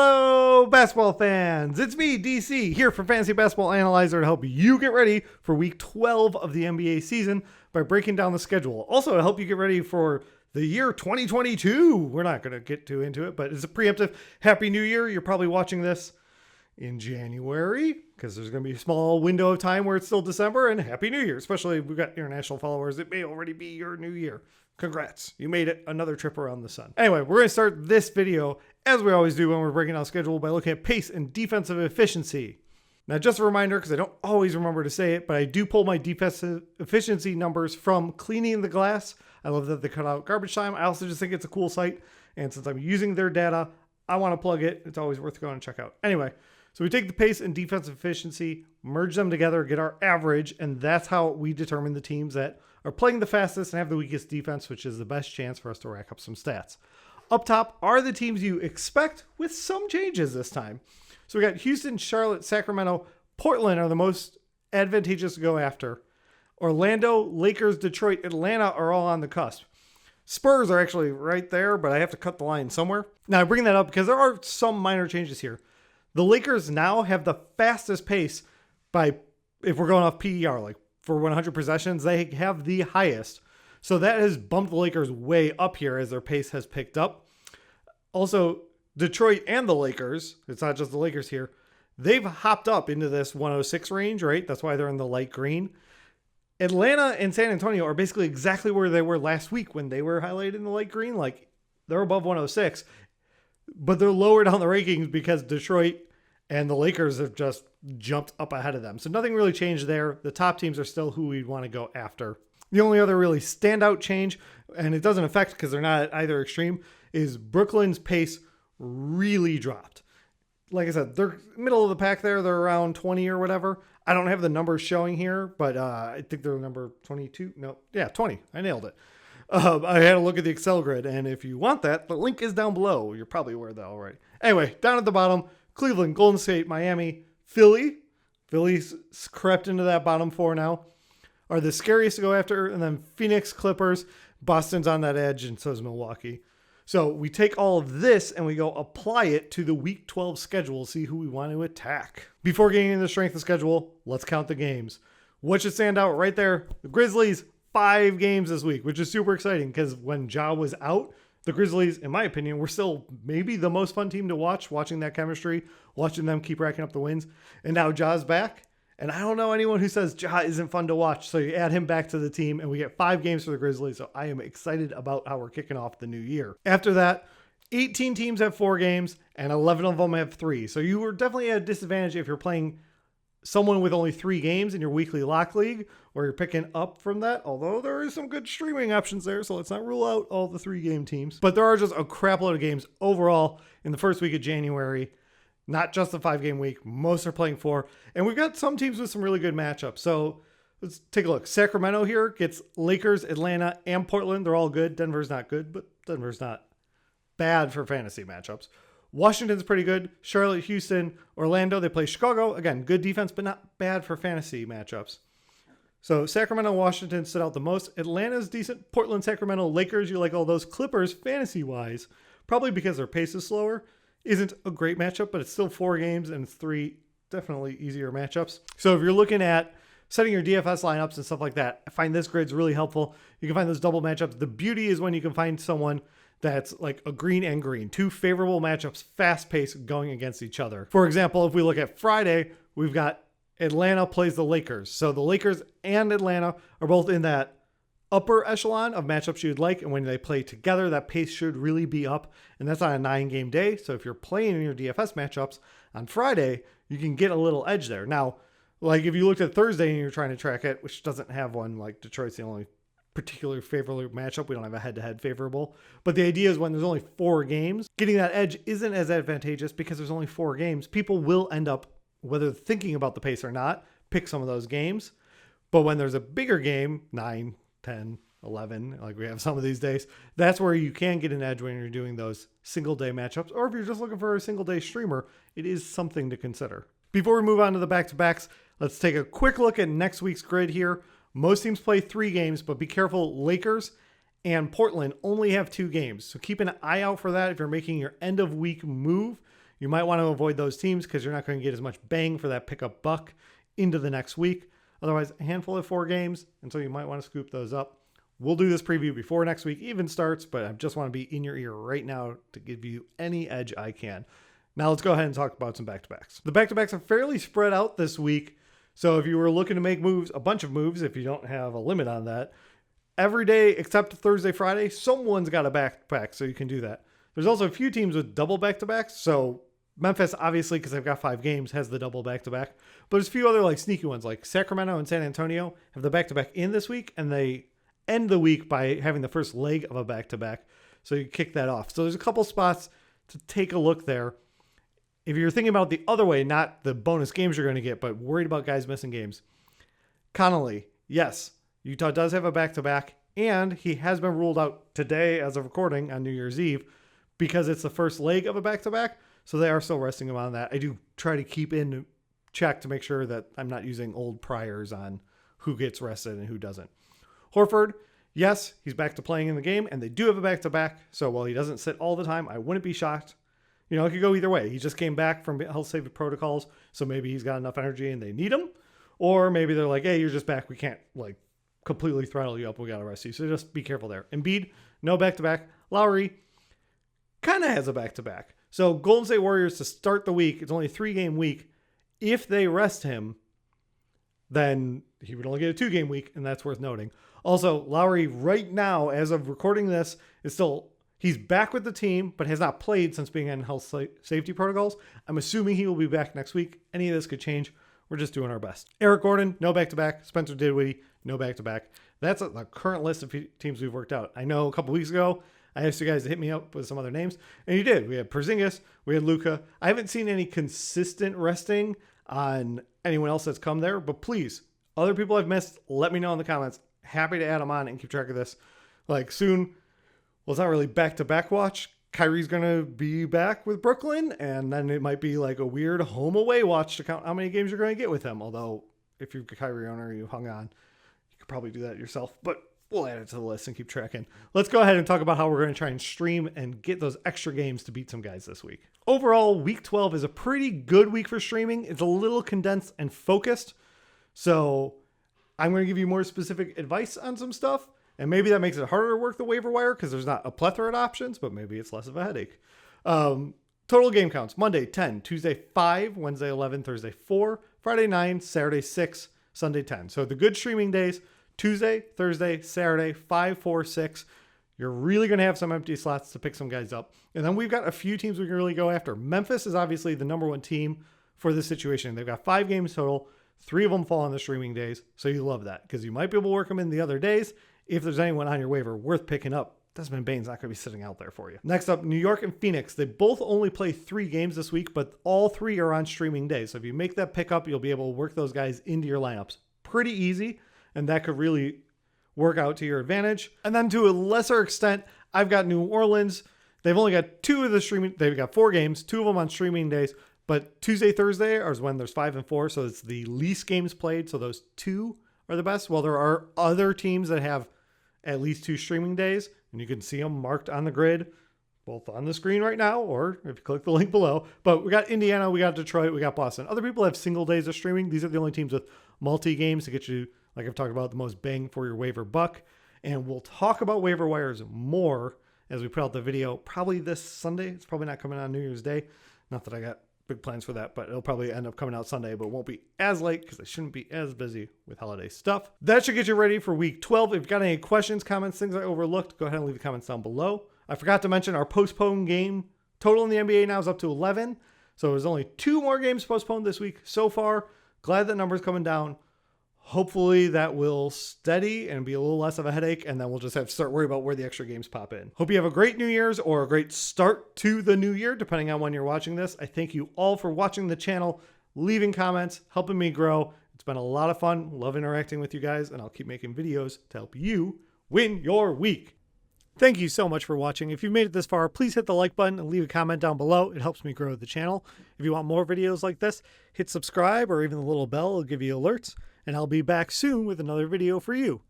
Hello, basketball fans. It's me, DC, here for Fantasy Basketball Analyzer to help you get ready for week 12 of the NBA season by breaking down the schedule. Also to help you get ready for the year 2022. We're not going to get too into it, but it's a preemptive Happy New Year. You're probably watching this in January because there's going to be a small window of time where it's still December, and Happy New Year. Especially if we've got international followers, it may already be your new year. Congrats. You made it another trip around the sun. Anyway, we're going to start this video, as we always do when we're breaking down schedule, by looking at pace and defensive efficiency. Now, just a reminder, because I don't always remember to say it, but I do pull my defensive efficiency numbers from Cleaning the Glass. I love that they cut out garbage time. I also just think it's a cool site. And since I'm using their data, I want to plug it. It's always worth going and check out. Anyway, so we take the pace and defensive efficiency, merge them together, get our average, and that's how we determine the teams that are playing the fastest and have the weakest defense, which is the best chance for us to rack up some stats. Up top are the teams you expect with some changes this time. So we got Houston, Charlotte, Sacramento, Portland are the most advantageous to go after. Orlando, Lakers, Detroit, Atlanta are all on the cusp. Spurs are actually right there, but I have to cut the line somewhere. Now I bring that up because there are some minor changes here. The Lakers now have the fastest pace if we're going off PER, like for 100 possessions, they have the highest. So that has bumped the Lakers way up here as their pace has picked up. Also, Detroit and the Lakers, it's not just the Lakers here, they've hopped up into this 106 range, right? That's why they're in the light green. Atlanta and San Antonio are basically exactly where they were last week when they were highlighted in the light green. Like, they're above 106, but they're lower down the rankings because Detroit and the Lakers have just jumped up ahead of them. So nothing really changed there. The top teams are still who we'd want to go after. The only other really standout change, and it doesn't affect because they're not at either extreme, is Brooklyn's pace really dropped. Like I said, they're middle of the pack there. They're around 20 or whatever. I don't have the numbers showing here, but I think they're number 22. No, yeah, 20. I nailed it. I had a look at the Excel grid, and if you want that, the link is down below. You're probably aware of that already. Anyway, down at the bottom, Cleveland, Golden State, Miami, Philly. Philly's crept into that bottom four now. Are the scariest to go after. And then Phoenix, Clippers, Boston's on that edge, and so is Milwaukee. So we take all of this and we go apply it to the week 12 schedule, see who we want to attack. Before getting into the strength of schedule, let's count the games. What should stand out right there? The Grizzlies, 5 games this week, which is super exciting because when Ja was out, the Grizzlies, in my opinion, were still maybe the most fun team to watch, watching that chemistry, watching them keep racking up the wins. And now Ja's back. And I don't know anyone who says Ja isn't fun to watch. So you add him back to the team and we get 5 games for the Grizzlies. So I am excited about how we're kicking off the new year. After that, 18 teams have 4 games and 11 of them have 3. So you were definitely at a disadvantage if you're playing someone with only 3 games in your weekly lock league, or you're picking up from that, although there is some good streaming options there, so let's not rule out all the 3-game teams. But there are just a crap load of games overall in the first week of January, not just the 5-game week. Most are playing 4, and we've got some teams with some really good matchups. So let's take a look. Sacramento here gets Lakers, Atlanta, and Portland. They're all good. Denver's not good, but Denver's not bad for fantasy matchups. Washington's pretty good. Charlotte, Houston, Orlando, they play Chicago. Again, good defense, but not bad for fantasy matchups. So Sacramento, Washington stood out the most. Atlanta's decent. Portland, Sacramento, Lakers, you like all those. Clippers, fantasy-wise, probably because their pace is slower, isn't a great matchup, but it's still 4 games and 3 definitely easier matchups. So if you're looking at setting your DFS lineups and stuff like that, I find this grid's really helpful. You can find those double matchups. The beauty is when you can find someone that's like a green and green, 2 favorable matchups, fast paced going against each other. For example, if we look at Friday, we've got Atlanta plays the Lakers. So the Lakers and Atlanta are both in that upper echelon of matchups you'd like. And when they play together, that pace should really be up. And that's on a 9-game day. So if you're playing in your DFS matchups on Friday, you can get a little edge there. Now, like if you looked at Thursday and you're trying to track it, which doesn't have one, like Detroit's the only particularly favorable matchup. We don't have a head-to-head favorable. But the idea is when there's only 4 games, getting that edge isn't as advantageous because there's only 4 games. People will end up, whether thinking about the pace or not, pick some of those games. But when there's a bigger game, 9, 10, 11, like we have some of these days, that's where you can get an edge when you're doing those single-day matchups. Or if you're just looking for a single-day streamer, it is something to consider. Before we move on to the back-to-backs, let's take a quick look at next week's grid here. Most teams play 3 games, but be careful. Lakers and Portland only have 2 games. So keep an eye out for that. If you're making your end of week move, You might want to avoid those teams because you're not going to get as much bang for that pickup buck into the next week. Otherwise, a handful of 4 games, and so you might want to scoop those up. We'll do this preview before next week even starts, but I just want to be in your ear right now to give you any edge I can. Now let's go ahead and talk about some back-to-backs. The back-to-backs are fairly spread out this week, so if you were looking to make moves, a bunch of moves, if you don't have a limit on that, every day except Thursday, Friday, someone's got a back-to-back, so you can do that. There's also a few teams with double back-to-backs, so Memphis, obviously, because they've got 5 games, has the double back-to-back. But there's a few other like sneaky ones, like Sacramento and San Antonio have the back-to-back in this week, and they end the week by having the first leg of a back-to-back. So you kick that off. So there's a couple spots to take a look there. If you're thinking about the other way, not the bonus games you're going to get, but worried about guys missing games. Connolly, yes, Utah does have a back-to-back, and he has been ruled out today as of recording on New Year's Eve because it's the first leg of a back-to-back. So they are still resting him on that. I do try to keep in check to make sure that I'm not using old priors on who gets rested and who doesn't. Horford, yes, he's back to playing in the game, and they do have a back-to-back. So while he doesn't sit all the time, I wouldn't be shocked. You know, it could go either way. He just came back from health safety protocols, so maybe he's got enough energy and they need him. Or maybe they're like, hey, you're just back. We can't like completely throttle you up. We got to rest you. So just be careful there. Embiid, no back-to-back. Lowry kind of has a back-to-back. So Golden State Warriors to start the week, it's only a 3-game week. If they rest him, then he would only get a 2-game week, and that's worth noting. Also, Lowry right now, as of recording this, he's back with the team, but has not played since being in health safety protocols. I'm assuming he will be back next week. Any of this could change. We're just doing our best. Eric Gordon, no back-to-back. Spencer Dinwiddie, no back-to-back. That's the current list of teams we've worked out. I know a couple weeks ago, I asked you guys to hit me up with some other names, and you did. We had Porzingis, we had Luka. I haven't seen any consistent resting on anyone else that's come there, but please, other people I've missed, let me know in the comments. Happy to add them on and keep track of this. Like soon, well, it's not really back-to-back watch. Kyrie's going to be back with Brooklyn, and then it might be like a weird home-away watch to count how many games you're going to get with him. Although, if you're a Kyrie owner, you hung on, you could probably do that yourself, but we'll add it to the list and keep tracking. Let's go ahead and talk about how we're going to try and stream and get those extra games to beat some guys this week. Overall, week 12 is a pretty good week for streaming. It's a little condensed and focused. So I'm going to give you more specific advice on some stuff. And maybe that makes it harder to work the waiver wire because there's not a plethora of options, but maybe it's less of a headache. Total game counts: Monday 10, Tuesday 5, Wednesday 11, Thursday 4, Friday 9, Saturday 6, Sunday 10. So the good streaming days: Tuesday, Thursday, Saturday, 5, 4, 6. You're really going to have some empty slots to pick some guys up. And then we've got a few teams we can really go after. Memphis is obviously the number 1 team for this situation. They've got 5 games total. 3 of them fall on the streaming days. So you love that because you might be able to work them in the other days. If there's anyone on your waiver worth picking up, Desmond Bane's not going to be sitting out there for you. Next up, New York and Phoenix. They both only play 3 games this week, but all 3 are on streaming days. So if you make that pickup, you'll be able to work those guys into your lineups. Pretty easy. And that could really work out to your advantage. And then to a lesser extent, I've got New Orleans. They've only got 2 of the streaming. They've got 4 games, 2 of them on streaming days. But Tuesday, Thursday is when there's 5 and 4. So it's the least games played. So those 2 are the best. Well, there are other teams that have at least 2 streaming days. And you can see them marked on the grid, both on the screen right now, or if you click the link below. But we got Indiana, we got Detroit, we got Boston. Other people have single days of streaming. These are the only teams with multi-games to get you, like I've talked about, the most bang for your waiver buck. And we'll talk about waiver wires more as we put out the video probably this Sunday. It's probably not coming on New Year's Day. Not that I got big plans for that, but it'll probably end up coming out Sunday, but it won't be as late because I shouldn't be as busy with holiday stuff. That should get you ready for week 12. If you've got any questions, comments, things I overlooked, go ahead and leave the comments down below. I forgot to mention our postponed game total in the NBA now is up to 11. So there's only 2 more games postponed this week so far. Glad that number's coming down. Hopefully that will steady and be a little less of a headache, and then we'll just have to start worrying about where the extra games pop in. Hope you have a great New Year's or a great start to the new year, depending on when you're watching this. I thank you all for watching the channel, leaving comments, helping me grow. It's been a lot of fun. Love interacting with you guys, and I'll keep making videos to help you win your week. Thank you so much for watching. If you've made it this far, please hit the like button and leave a comment down below. It helps me grow the channel. If you want more videos like this, hit subscribe or even the little bell will give you alerts. And I'll be back soon with another video for you.